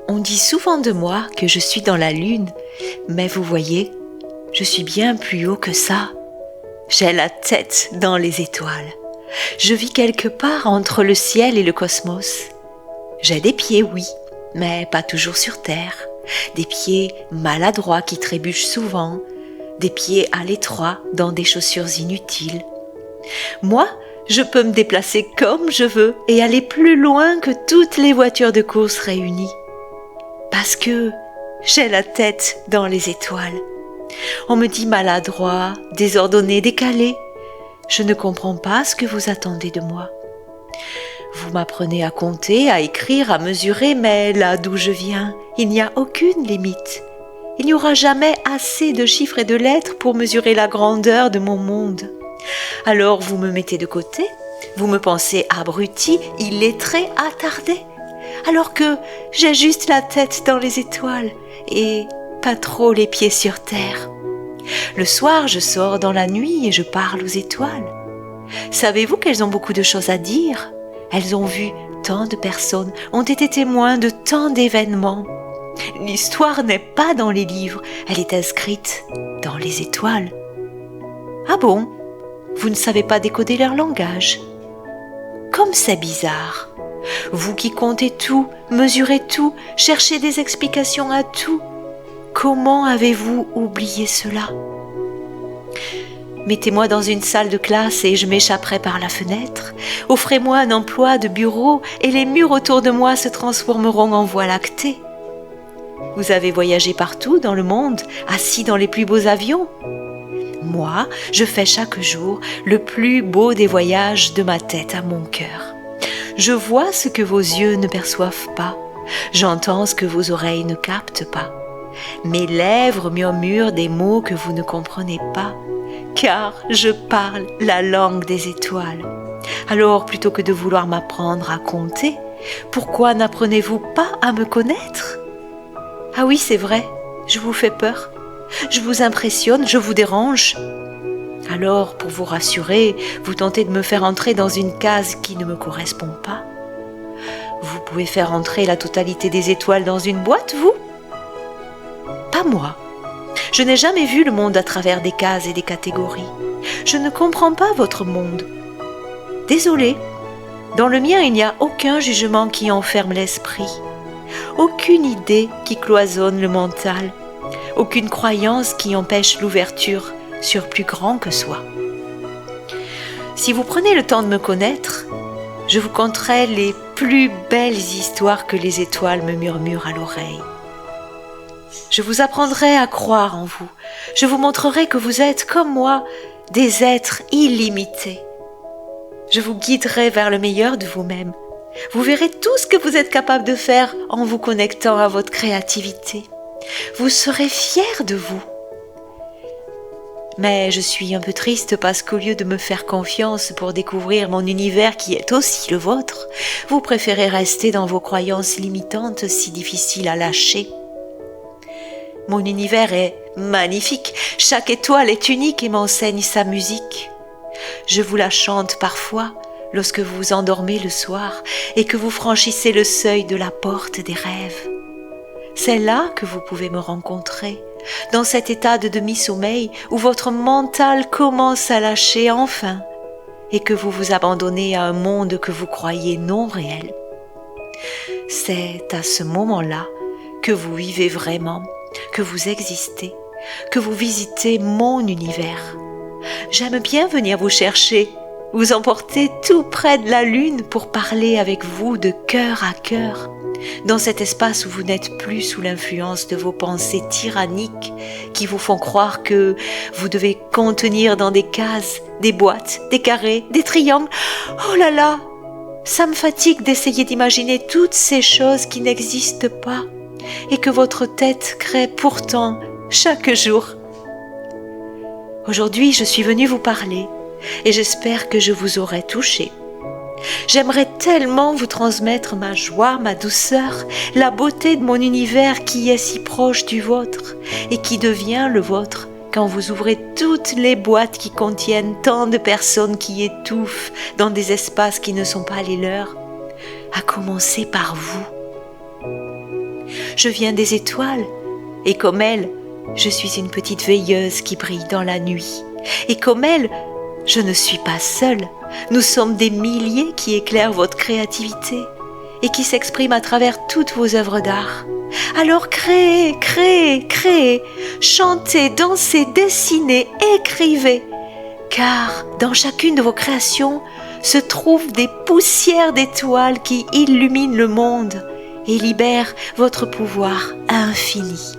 On dit souvent de moi que je suis dans la lune, mais vous voyez, je suis bien plus haut que ça. J'ai la tête dans les étoiles. Je vis quelque part entre le ciel et le cosmos. J'ai des pieds, oui, mais pas toujours sur terre. Des pieds maladroits qui trébuchent souvent, des pieds à l'étroit dans des chaussures inutiles. Moi, je peux me déplacer comme je veux et aller plus loin que toutes les voitures de course réunies. Parce que j'ai la tête dans les étoiles. On me dit maladroit, désordonné, décalé. Je ne comprends pas ce que vous attendez de moi. Vous m'apprenez à compter, à écrire, à mesurer, mais là d'où je viens, il n'y a aucune limite. Il n'y aura jamais assez de chiffres et de lettres pour mesurer la grandeur de mon monde. Alors vous me mettez de côté, vous me pensez abruti, illettré, attardé, alors que j'ai juste la tête dans les étoiles et pas trop les pieds sur terre. Le soir, je sors dans la nuit et je parle aux étoiles. Savez-vous qu'elles ont beaucoup de choses à dire? Elles ont vu tant de personnes, ont été témoins de tant d'événements. L'histoire n'est pas dans les livres, elle est inscrite dans les étoiles. Ah bon? Vous ne savez pas décoder leur langage? Comme c'est bizarre! Vous qui comptez tout, mesurez tout, cherchez des explications à tout, comment avez-vous oublié cela? Mettez-moi dans une salle de classe et je m'échapperai par la fenêtre. Offrez-moi un emploi de bureau et les murs autour de moi se transformeront en voie lactée. Vous avez voyagé partout dans le monde, assis dans les plus beaux avions. Moi, je fais chaque jour le plus beau des voyages de ma tête à mon cœur. Je vois ce que vos yeux ne perçoivent pas. J'entends ce que vos oreilles ne captent pas. Mes lèvres murmurent des mots que vous ne comprenez pas, car je parle la langue des étoiles. Alors, plutôt que de vouloir m'apprendre à compter, pourquoi n'apprenez-vous pas à me connaître? Ah oui, c'est vrai, je vous fais peur. Je vous impressionne, je vous dérange. Alors, pour vous rassurer, vous tentez de me faire entrer dans une case qui ne me correspond pas. Vous pouvez faire entrer la totalité des étoiles dans une boîte, vous? Pas moi. Je n'ai jamais vu le monde à travers des cases et des catégories. Je ne comprends pas votre monde. Désolée, dans le mien, il n'y a aucun jugement qui enferme l'esprit, aucune idée qui cloisonne le mental, aucune croyance qui empêche l'ouverture sur plus grand que soi. Si vous prenez le temps de me connaître, je vous conterai les plus belles histoires que les étoiles me murmurent à l'oreille. Je vous apprendrai à croire en vous. Je vous montrerai que vous êtes, comme moi, des êtres illimités. Je vous guiderai vers le meilleur de vous-même. Vous verrez tout ce que vous êtes capable de faire en vous connectant à votre créativité. Vous serez fiers de vous. Mais je suis un peu triste parce qu'au lieu de me faire confiance pour découvrir mon univers qui est aussi le vôtre, vous préférez rester dans vos croyances limitantes si difficiles à lâcher. Mon univers est magnifique, chaque étoile est unique et m'enseigne sa musique. Je vous la chante parfois lorsque vous vous endormez le soir et que vous franchissez le seuil de la porte des rêves. C'est là que vous pouvez me rencontrer, dans cet état de demi-sommeil où votre mental commence à lâcher enfin et que vous vous abandonnez à un monde que vous croyez non réel. C'est à ce moment-là que vous vivez vraiment, que vous existez, que vous visitez mon univers. J'aime bien venir vous chercher, vous emporter tout près de la lune pour parler avec vous de cœur à cœur, dans cet espace où vous n'êtes plus sous l'influence de vos pensées tyranniques qui vous font croire que vous devez contenir dans des cases, des boîtes, des carrés, des triangles. Oh là là, ça me fatigue d'essayer d'imaginer toutes ces choses qui n'existent pas et que votre tête crée pourtant chaque jour. Aujourd'hui, je suis venue vous parler et j'espère que je vous aurai touché. J'aimerais tellement vous transmettre ma joie, ma douceur, la beauté de mon univers qui est si proche du vôtre et qui devient le vôtre quand vous ouvrez toutes les boîtes qui contiennent tant de personnes qui étouffent dans des espaces qui ne sont pas les leurs, à commencer par vous. Je viens des étoiles, et comme elles, je suis une petite veilleuse qui brille dans la nuit. Et comme elles, je ne suis pas seule. Nous sommes des milliers qui éclairent votre créativité et qui s'expriment à travers toutes vos œuvres d'art. Alors créez, créez, créez, chantez, dansez, dessinez, écrivez, car dans chacune de vos créations se trouvent des poussières d'étoiles qui illuminent le monde et libèrent votre pouvoir infini.